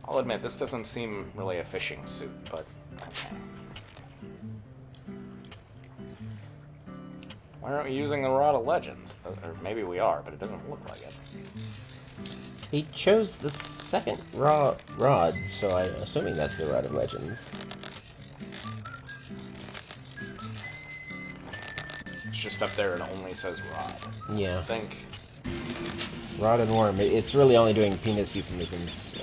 I'll admit, this doesn't seem really a fishing suit, but okay. Why aren't we using the Rod of Legends? Or maybe we are, but it doesn't look like it. He chose the second rod, so I'm assuming that's the Rod of Legends. It's just up there, it only says Rod. Yeah. I think. Rod and Worm. It's really only doing penis euphemisms.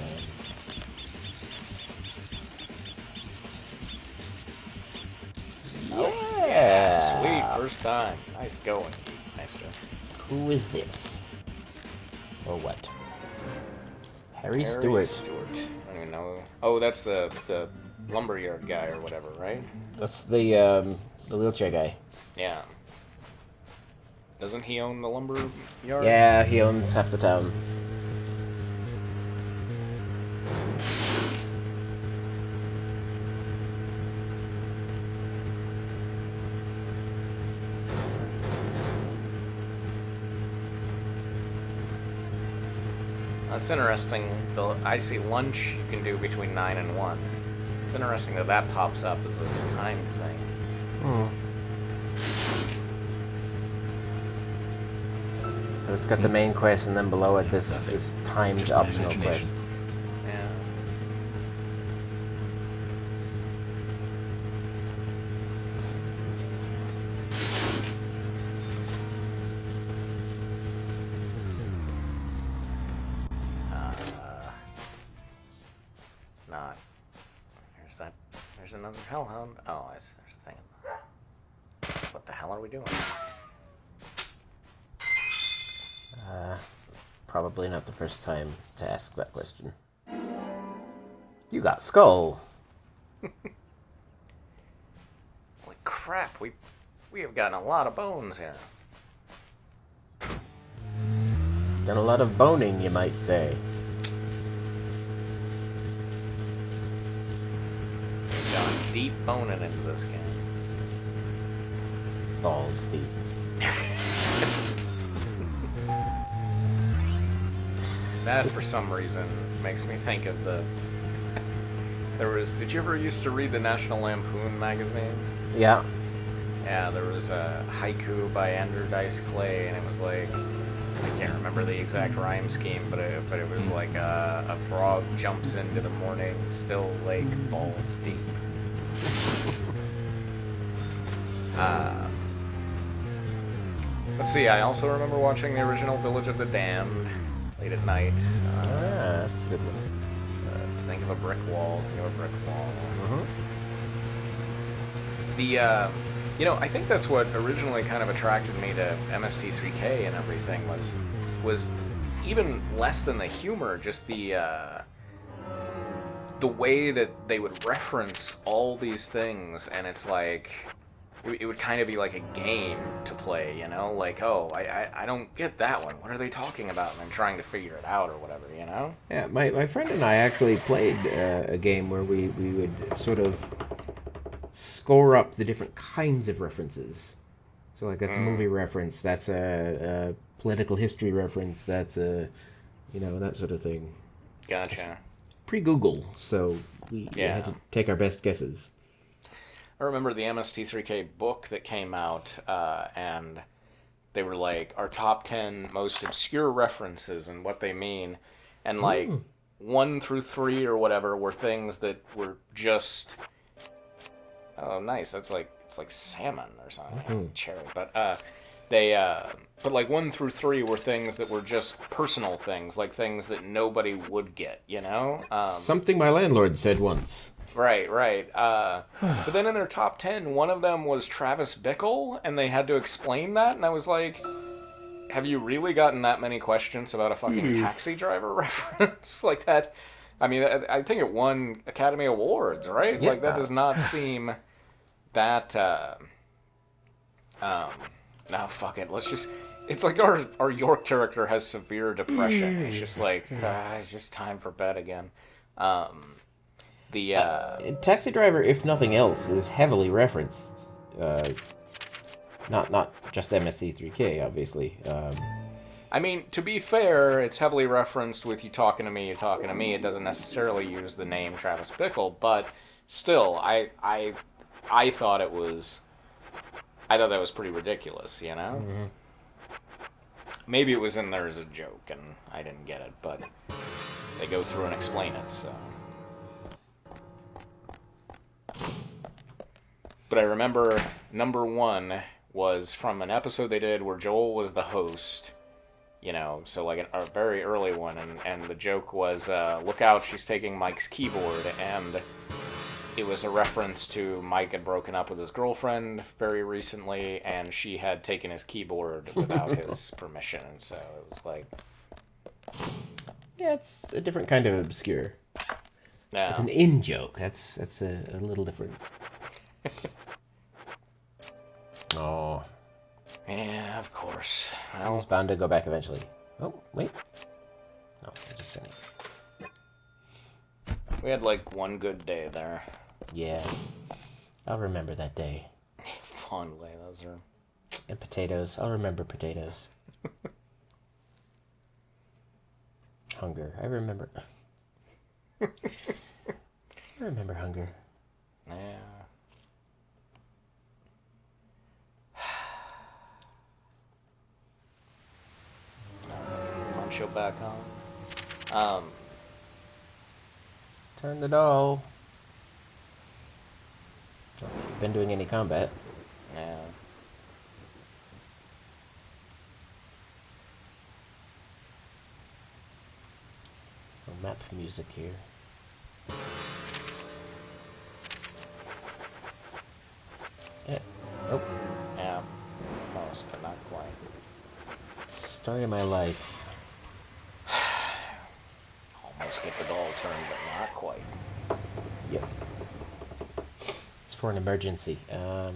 Yeah, sweet, first time. Nice going, Geekmeister. Who is this? Or what? Harry Stewart. I don't even know. Oh, that's the lumberyard guy or whatever, right? That's the wheelchair guy. Yeah. Doesn't he own the lumber yard? Yeah, he owns half the town. That's interesting. I see lunch you can do between 9 and 1. It's interesting that that pops up as a time thing. Hmm. So it's got the main quest, and then below it this timed optional quest. Yeah. Not. There's that. There's another hellhound. Oh, there's a thing. What the hell are we doing? It's probably not the first time to ask that question. You got Skull. Holy crap! We have gotten a lot of bones here. Done a lot of boning, you might say. We've gone deep boning into this game. Balls deep. That, for some reason, makes me think of the... Did you ever used to read the National Lampoon magazine? Yeah. Yeah, there was a haiku by Andrew Dice Clay, and it was like... I can't remember the exact rhyme scheme, but it was like a frog jumps into the morning, still lake, balls deep. Let's see, I also remember watching the original Village of the Damned late at night. That's a good one. Think of a brick wall, Uh-huh. I think that's what originally kind of attracted me to MST3K and everything was even less than the humor, just the way that they would reference all these things, and it's like it would kind of be like a game to play, you know? Like, oh, I don't get that one. What are they talking about? And I'm trying to figure it out or whatever, you know? Yeah, my friend and I actually played a game where we would sort of score up the different kinds of references. So, like, that's a movie reference, that's a political history reference, that's that sort of thing. Gotcha. Pre-Google, so we had to take our best guesses. I remember the MST3K book that came out, and they were like, our top 10 most obscure references and what they mean. And like 1 through 3 or whatever were things that were just... Oh, nice. It's like salmon or something. Cherry. But but like 1 through 3 were things that were just personal things, like things that nobody would get, you know? Something my landlord said once. Right. But then in their top 10, one of them was Travis Bickle, and they had to explain that, and I was like, have you really gotten that many questions about a fucking Taxi Driver reference? Like that? I mean, I think it won Academy Awards, right? Yeah. Like, that does not seem that, no, fuck it, let's just... It's like our York character has severe depression. It's just like, it's just time for bed again. Taxi Driver, if nothing else, is heavily referenced. Not just MSC3K, obviously. I mean, to be fair, it's heavily referenced with you talking to me, you talking to me. It doesn't necessarily use the name Travis Bickle, but still, I thought it was, I thought that was pretty ridiculous, you know? Mm-hmm. Maybe it was in there as a joke, and I didn't get it, but they go through and explain it, so. But I remember number one was from an episode they did where Joel was the host, you know, so like a very early one, and the joke was, look out, she's taking Mike's keyboard, and it was a reference to Mike had broken up with his girlfriend very recently, and she had taken his keyboard without his permission, and so it was like... Yeah, it's a different kind of obscure. No. It's an in-joke. That's a little different. Oh. Yeah, of course. I was bound to go back eventually. Oh, wait. No, I just said it. We had like one good day there. Yeah. I'll remember that day. Fondly, those are... And potatoes. I'll remember potatoes. Hunger. I remember. I remember hunger. Yeah. Poncho back on. Turn the doll. Not that you've been doing any combat. Yeah. No map music here. Yeah. Nope. Yeah. Almost, but not quite. Story of my life. Almost get the doll turned, but not quite. Yep. It's for an emergency. I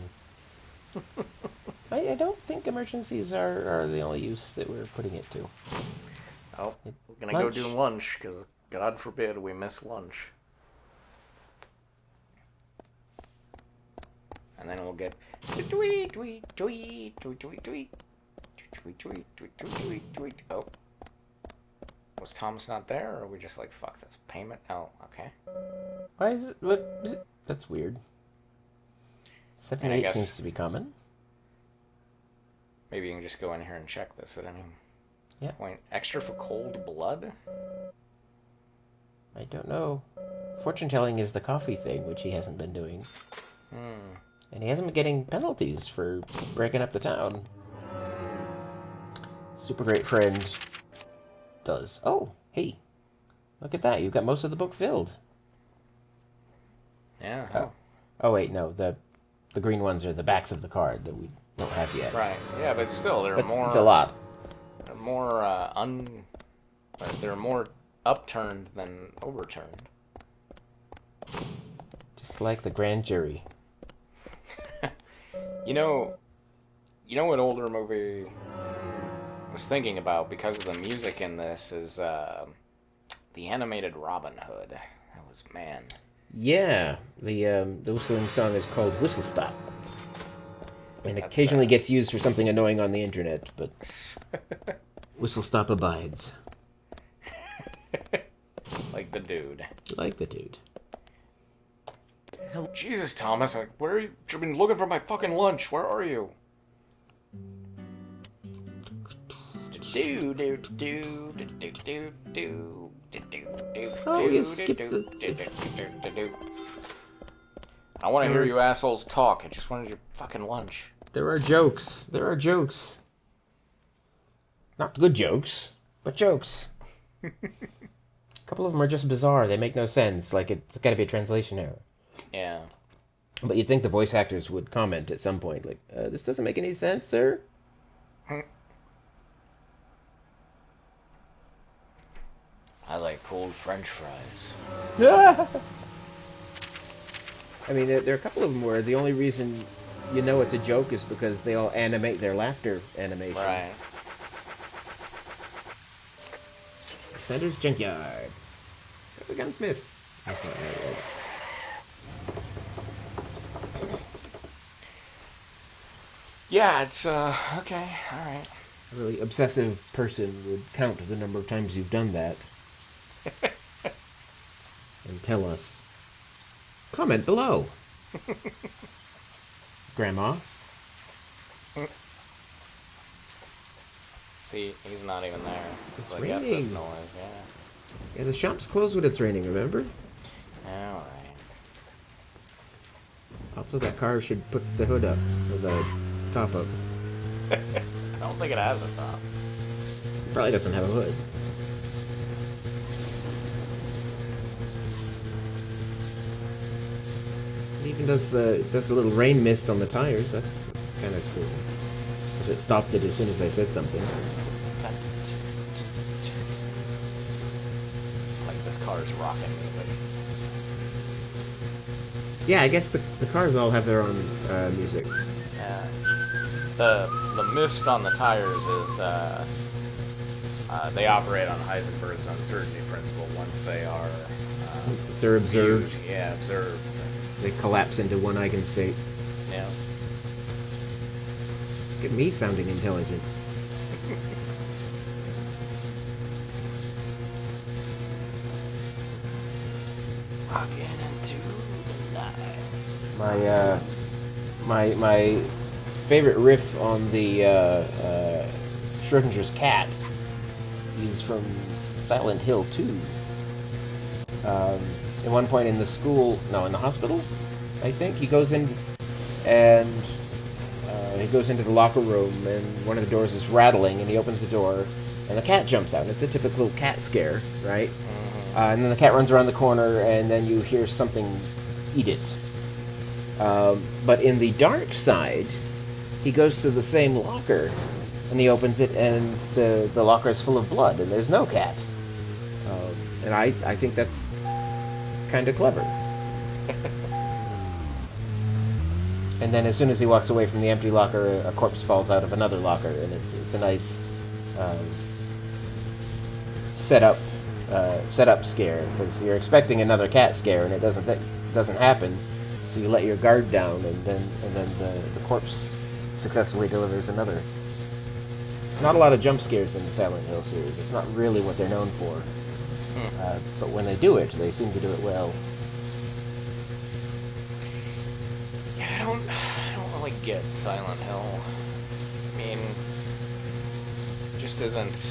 don't think emergencies are the only use that we're putting it to. Oh, we're gonna go do lunch, because God forbid we miss lunch. And then we'll get tweet, tweet, tweet, tweet, tweet, tweet, tweet, tweet, tweet, tweet, tweet, tweet. Oh. Was Thomas not there, or are we just like, fuck this? Payment? Oh, okay. Why is it? What? Is it? That's weird. 7-8 seems to be common. Maybe you can just go in here and check this at any point. Extra for cold blood? I don't know. Fortune telling is the coffee thing, which he hasn't been doing. And he hasn't been getting penalties for breaking up the town. Super great friend does. Oh, hey. Look at that. You've got most of the book filled. Yeah. Oh wait, no. The green ones are the backs of the card that we don't have yet. Right. Yeah, but still, there are more... It's a lot. They're more, they're more upturned than overturned. Just like the grand jury. You know what older movie I was thinking about because of the music in this is the animated Robin Hood. That was, man. Yeah, the whistling song is called Whistle Stop. And That's, occasionally gets used for something annoying on the internet, but Whistle Stop abides. Like the dude. Like the dude. Jesus, Thomas, where are you? I've been looking for my fucking lunch. Where are you? Oh, you skipped the... I want to hear you assholes talk. I just wanted your fucking lunch. There are jokes. There are jokes. Not good jokes, but jokes. A couple of them are just bizarre. They make no sense. Like, it's got to be a translation error. Yeah. But you'd think the voice actors would comment at some point, like, this doesn't make any sense, sir. I like cold French fries. I mean, there are a couple of them where the only reason you know it's a joke is because they all animate their laughter animation. Right. Sanders Junkyard. Go to Gunsmith. That's not right. Yeah, it's, okay, alright. A really obsessive person would count the number of times you've done that. And tell us. Comment below. Grandma. See, he's not even there. It's so raining. This noise, yeah. Yeah, the shop's closed when it's raining, remember? Alright. Also, that car should put the hood up, or the top up. I don't think it has a top. It probably doesn't have a hood. It even does the little rain mist on the tires. That's kind of cool. Because it stopped it as soon as I said something. Like this car's rocking music. Yeah, I guess the cars all have their own music. Yeah. The mist on the tires is they operate on Heisenberg's uncertainty principle. Once they are They're observed. viewed, yeah, observed. They collapse into one eigenstate. Yeah. Look at me sounding intelligent. Walking into the night. My favorite riff on the Schrodinger's cat is from Silent Hill 2. At one point in the hospital, I think, he goes in and he goes into the locker room and one of the doors is rattling and he opens the door and the cat jumps out. It's a typical cat scare, right? And then the cat runs around the corner and then you hear something eat it. But in the dark side, he goes to the same locker and he opens it and the locker is full of blood and there's no cat. And I think that's kind of clever. And then as soon as he walks away from the empty locker, a corpse falls out of another locker, and it's a nice setup scare, because you're expecting another cat scare and it doesn't happen, so you let your guard down, and then the corpse successfully delivers another. Not a lot of jump scares in the Silent Hill series. It's not really what they're known for. But when they do it, they seem to do it well. Yeah, I don't really get Silent Hill. I mean, it just isn't.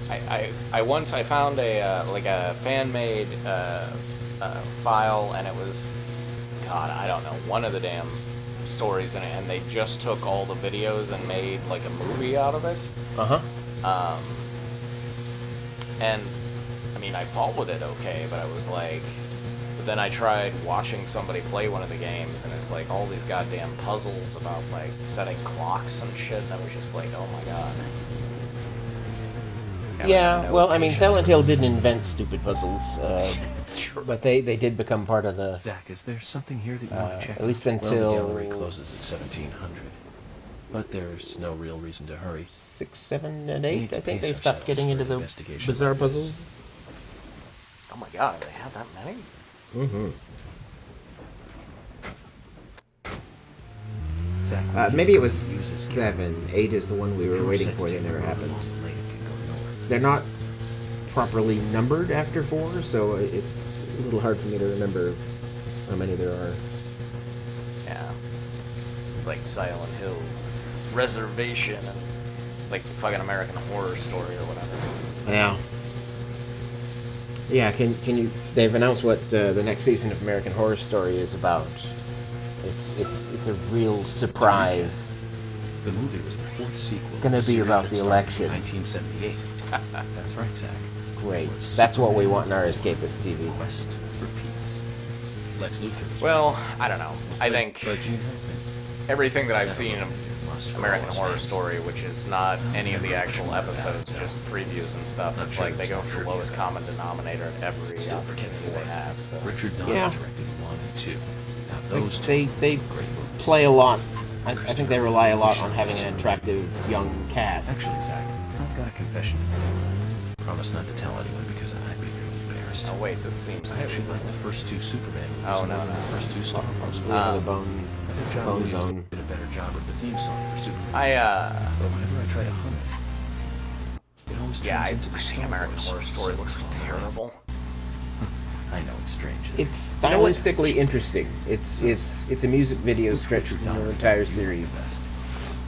I once found a fan-made file, and it was, God, I don't know, one of the damn stories in it, and they just took all the videos and made like a movie out of it. And I mean, I followed it okay, but I was like, but then I tried watching somebody play one of the games, and it's like all these goddamn puzzles about like setting clocks and shit, and I was just like, oh my god. Yeah, well, I mean, Silent Hill didn't invent stupid puzzles, but they did become part of the. Zach, is there something here that you want to check? At least Well, until the gallery closes at 1700, but there's no real reason to hurry. 6, 7, and We 8. need to I think pace they stopped ourselves getting into for the investigation bizarre like this. puzzles. Oh my god, they had that many? Mm-hmm. Zach, Maybe it was 7. 8 is the one we were waiting for that never happened. They're not properly numbered after 4, so it's a little hard for me to remember how many there are. Yeah. It's like Silent Hill Reservation, and it's like the fucking American Horror Story or whatever. Yeah. Yeah, can you... They've announced what the next season of American Horror Story is about. It's a real surprise. The movie was the fourth sequel. It's gonna to a be series about that the started election. in 1978. That's right, Zach. Great. That's what we want in our escapist TV. Quest for peace. Lex Luthor. Well, I don't know. I think But Gene Hackman. everything that I've seen of Must for American all Horror fans. Story, which is not any of the actual episodes, just previews and stuff, it's like they go for the lowest common denominator at every opportunity they have, so... Richard Donner Yeah. directed 1 and 2. Now those They two great movies. play a lot. I think they rely a lot on having an attractive young cast. Actually, Zach, I've got a confession to make. Promise not to tell anyone because I'd be really embarrassed. Oh wait, this seems I actually like the first 2 Superman movies. Oh, more no, than no. The first 2 Star Wars movies. Another bone I think John bone Williams zone. did a better job job with the theme song for Superman. But whenever I try to hum it always Yeah, turns into the I think Star American Wars Horror Story looks terrible. I know it's strange. It's stylistically interesting. It's a music video stretched from the entire series.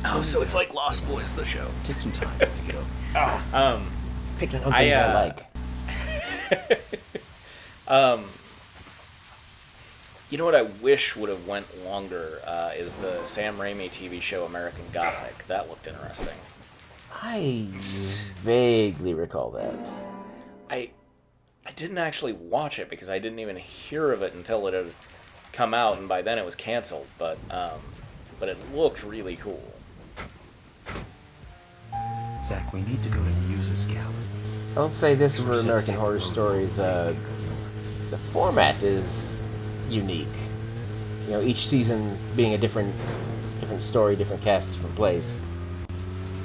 Oh, so it's like Lost Boys, the show. Take some time to pick it up. Picking on things I like. You know what I wish would have went longer is the Sam Raimi TV show American Gothic. That looked interesting. I vaguely recall that. I didn't actually watch it because I didn't even hear of it until it had come out, and by then it was canceled. But it looked really cool. Zach, we need to go to the users gallery. I'll say this for American Horror Story: the format is unique. You know, each season being a different story, different cast, different place,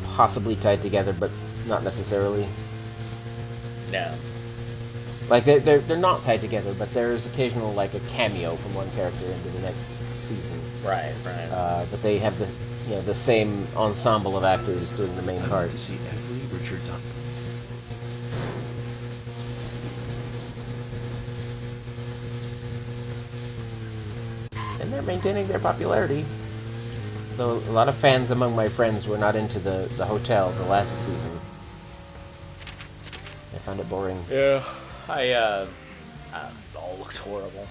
possibly tied together, but not necessarily. No. Like they're not tied together, but there's occasional like a cameo from one character into the next season. Right. But they have the same ensemble of actors doing the main parts. See every Richard Dunn. And they're maintaining their popularity. Though a lot of fans among my friends were not into the hotel the last season. They found it boring. Yeah. It all looks horrible.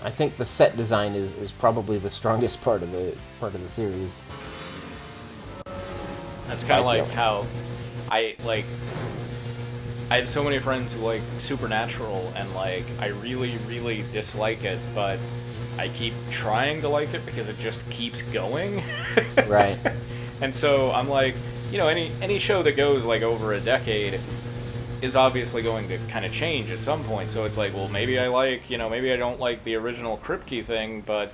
I think the set design is probably the strongest part of the series. That's kind of I like feel. how I have so many friends who like Supernatural, and like I really, really dislike it, but I keep trying to like it because it just keeps going. Right. And so I'm like, any show that goes like over a decade is obviously going to kind of change at some point. So it's like, well, maybe I don't like the original Kripke thing, but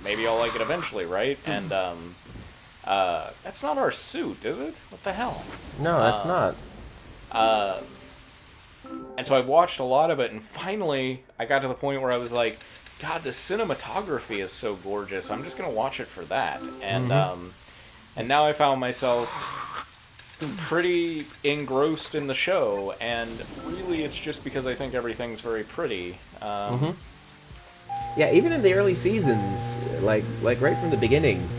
maybe I'll like it eventually, right? And that's not our suit, is it? What the hell? No, that's not. And so I watched a lot of it, and finally I got to the point where I was like, God, the cinematography is so gorgeous. I'm just gonna watch it for that. And and now I found myself pretty engrossed in the show, and really it's just because I think everything's very pretty. Yeah, even in the early seasons, like right from the beginning.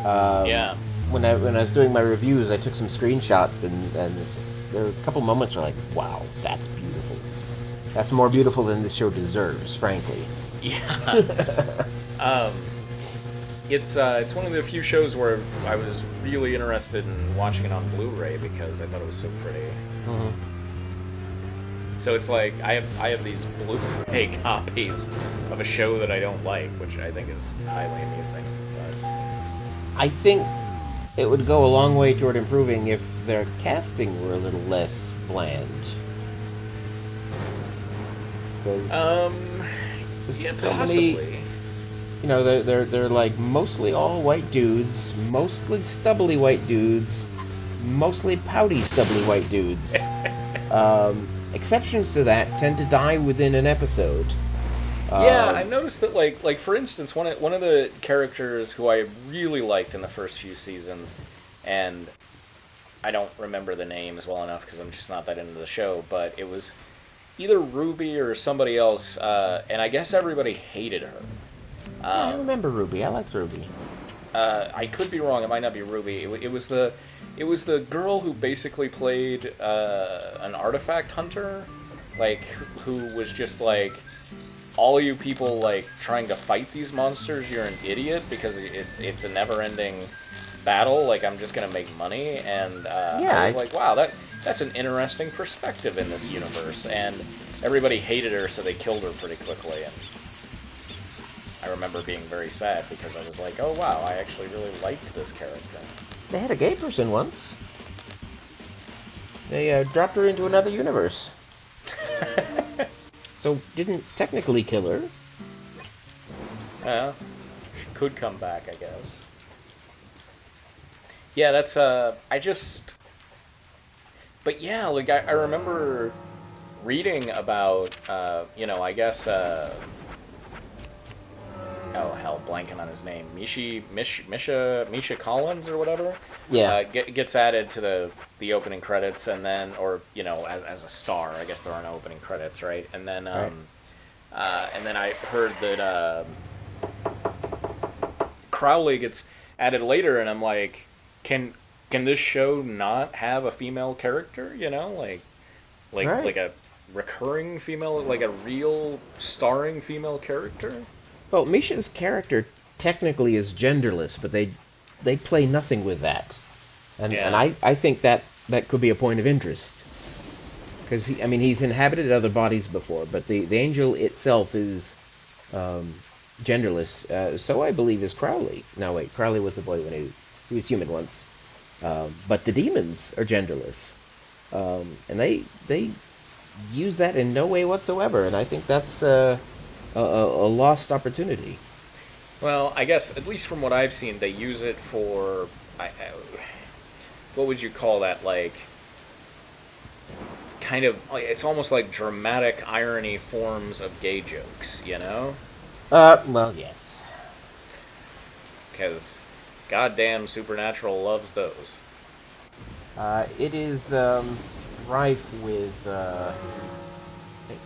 Yeah. When I was doing my reviews, I took some screenshots, and there were a couple moments where like, wow, that's beautiful. That's more beautiful than this show deserves, frankly. Yeah. It's one of the few shows where I was really interested in watching it on Blu-ray because I thought it was so pretty. So it's like I have these Blu-ray copies of a show that I don't like, which I think is highly amusing. But I think it would go a long way toward improving if their casting were a little less bland. Because yeah, so possibly. many, they're like mostly all white dudes, mostly stubbly white dudes, mostly pouty stubbly white dudes. Exceptions to that tend to die within an episode. Yeah, I've noticed that, like for instance, one of the characters who I really liked in the first few seasons, and I don't remember the names well enough because I'm just not that into the show, but it was either Ruby or somebody else, and I guess everybody hated her. I remember Ruby. I liked Ruby. I could be wrong. It might not be Ruby. It was the girl who basically played an artifact hunter, like who was just like, all you people like trying to fight these monsters, you're an idiot because it's a never-ending battle. Like, I'm just gonna make money, and I was like, wow, that's an interesting perspective in this universe. And everybody hated her, so they killed her pretty quickly. And I remember being very sad because I was like, oh wow, I actually really liked this character. They had a gay person once. They dropped her into another universe. So didn't technically kill her. Yeah, she could come back, I guess. Yeah, that's But yeah, like I remember reading about, I guess, oh hell, blanking on his name, Misha Collins or whatever, Yeah. gets added to the opening credits, and then, or as a star. I guess there are no opening credits, right? Right. And then I heard that Crowley gets added later, and I'm like, can this show not have a female character? Right. Like a recurring female, like a real starring female character. Well, Misha's character technically is genderless, but they play nothing with that, and Yeah. I think that could be a point of interest because he's inhabited other bodies before, but the angel itself is genderless. So I believe is Crowley. No, wait, Crowley was a boy when he was human once, but the demons are genderless, and they use that in no way whatsoever, and I think that's a lost opportunity. Well, I guess at least from what I've seen, they use it for what would you call that? Like, kind of, like, it's almost like dramatic irony forms of gay jokes, you know? Well, yes. Because goddamn Supernatural loves those. It is rife with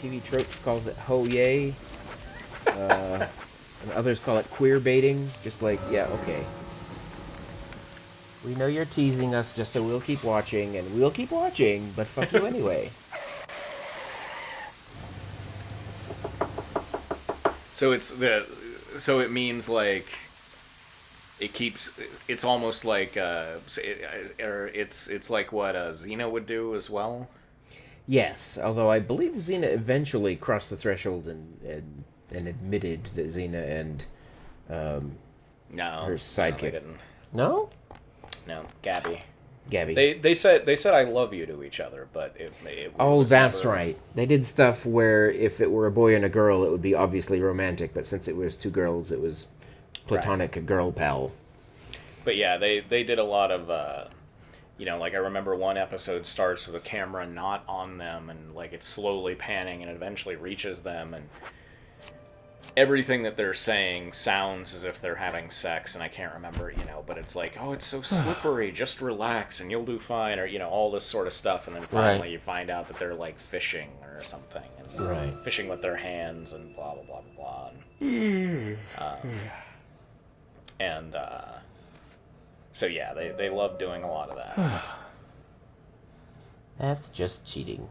TV Tropes calls it ho yay, and others call it queer baiting. Just like, yeah, okay. We know you're teasing us just so we'll keep watching, and we'll keep watching, but fuck you anyway. So so it means like it keeps. It's almost like it's like what Xena would do as well. Yes, although I believe Xena eventually crossed the threshold and admitted that Xena and No, her no, sidekick. they didn't. No? No, Gabby. Gabby. They said I love you to each other, but it Oh, was that's never- right. They did stuff where if it were a boy and a girl, it would be obviously romantic, but since it was two girls, it was platonic, a girl pal. But yeah, they did a lot of like I remember one episode starts with a camera not on them, and like it's slowly panning, and it eventually reaches them, and everything that they're saying sounds as if they're having sex, and I can't remember, but it's like, oh, it's so slippery, just relax and you'll do fine, or all this sort of stuff, and then finally Right. you find out that they're like fishing or something, and Right. fishing with their hands and blah blah blah blah blah. And so yeah, they love doing a lot of that. That's just cheating.